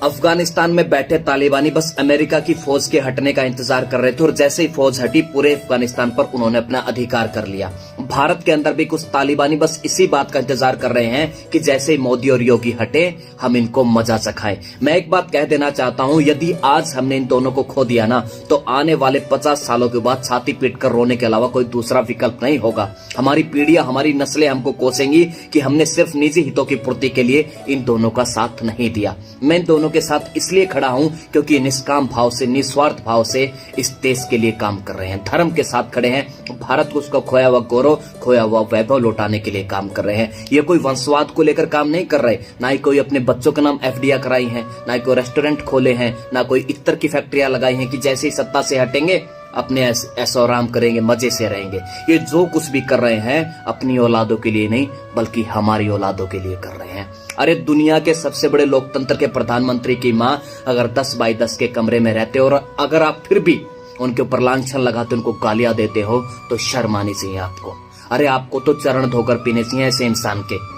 अफगानिस्तान में बैठे तालिबानी बस अमेरिका की फौज के हटने का इंतजार कर रहे थे और जैसे ही फौज हटी पूरे अफगानिस्तान पर उन्होंने अपना अधिकार कर लिया। भारत के अंदर भी कुछ तालिबानी बस इसी बात का इंतजार कर रहे हैं कि जैसे ही मोदी और योगी हटे हम इनको मजा चखाएं। मैं एक बात कह देना चाहता हूं, यदि आज हमने इन दोनों को खो दिया ना तो आने वाले 50 सालों के बाद छाती पीट कर रोने के अलावा कोई दूसरा विकल्प नहीं होगा। हमारी पीढ़ियां, हमारी नस्लें हमको कोसेंगी कि हमने सिर्फ निजी हितों की पूर्ति के लिए इन दोनों का साथ नहीं दिया। मैं इन दोनों के साथ इसलिए खड़ा हूं क्योंकि निष्काम भाव से, निस्वार्थ भाव से इस देश के लिए काम कर रहे हैं, धर्म के साथ खड़े हैं, भारत को उसका खोया हुआ गौरव, खोया हुआ वैभव लौटाने के लिए काम कर रहे हैं। ये कोई वंशवाद को लेकर काम नहीं कर रहे, ना ही कोई अपने बच्चों के नाम एफडीआई कराई है, ना ही कोई रेस्टोरेंट खोले हैं, ना कोई इत्तर की फैक्ट्रियां लगाई हैं कि जैसे ही सत्ता से हटेंगे अपने ऐसो आराम करेंगे, मजे से रहेंगे। ये जो कुछ भी कर रहे हैं अपनी औलादों के लिए नहीं बल्कि हमारी औलादों के लिए कर रहे हैं। अरे दुनिया के सबसे बड़े लोकतंत्र के प्रधानमंत्री की मां अगर 10 बाई 10 के कमरे में रहते हो और अगर आप फिर भी उनके ऊपर लांछन लगाते, उनको गालियां देते हो तो शर्म आनी चाहिए आपको। अरे आपको तो चरण धोकर पीने चाहिए ऐसे इंसान के।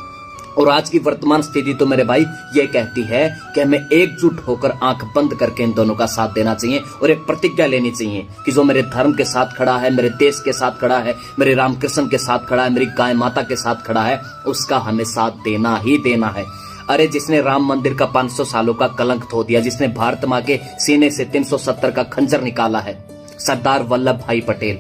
और आज की वर्तमान स्थिति तो मेरे भाई ये कहती है कि हमें एकजुट होकर आंख बंद करके इन दोनों का साथ देना चाहिए और एक प्रतिज्ञा लेनी चाहिए कि जो मेरे धर्म के साथ खड़ा है, मेरे देश के साथ खड़ा है, मेरे रामकृष्ण के साथ खड़ा है, मेरी गाय माता के साथ खड़ा है, उसका हमें साथ देना ही देना है। अरे जिसने राम मंदिर का 500 सालों का कलंक धो दिया, जिसने भारत माँ के सीने से 370 का खंजर निकाला है, सरदार वल्लभ भाई पटेल,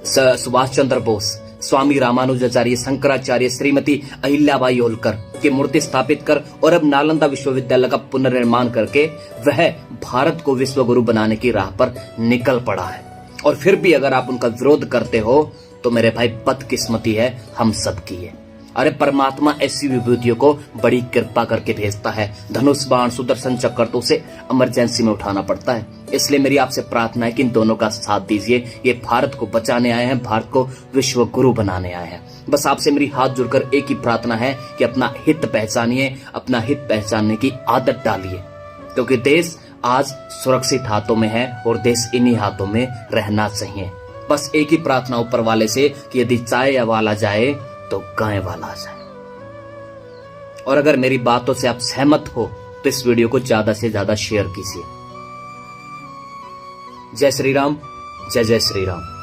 सुभाष चंद्र बोस, स्वामी रामानुजाचार्य, शंकराचार्य, श्रीमती अहिल्याबाई होलकर की मूर्ति स्थापित कर और अब नालंदा विश्वविद्यालय का पुनर्निर्माण करके वह भारत को विश्व गुरु बनाने की राह पर निकल पड़ा है। और फिर भी अगर आप उनका विरोध करते हो तो मेरे भाई बदकिस्मती है हम सबकी है। अरे परमात्मा ऐसी विभूतियों को बड़ी कृपा करके भेजता है, धनुष बाण सुदर्शन चक्र तो उसे इमरजेंसी में उठाना पड़ता है। इसलिए मेरी आपसे प्रार्थना है कि इन दोनों का साथ दीजिए। ये भारत को बचाने आए हैं, भारत को विश्व गुरु बनाने आए हैं। बस आपसे मेरी हाथ जुड़कर एक ही प्रार्थना है कि अपना हित पहचानिए, अपना हित पहचानने की आदत डालिए, क्योंकि देश आज सुरक्षित हाथों में है और देश इन्हीं हाथों में रहना चाहिए। बस एक ही प्रार्थना ऊपर वाले से कि यदि चाय वाला जाए तो गाय वाला जाए। और अगर मेरी बातों से आप सहमत हो तो इस वीडियो को ज्यादा से ज्यादा शेयर कीजिए। जय श्री राम, जय जय श्री राम।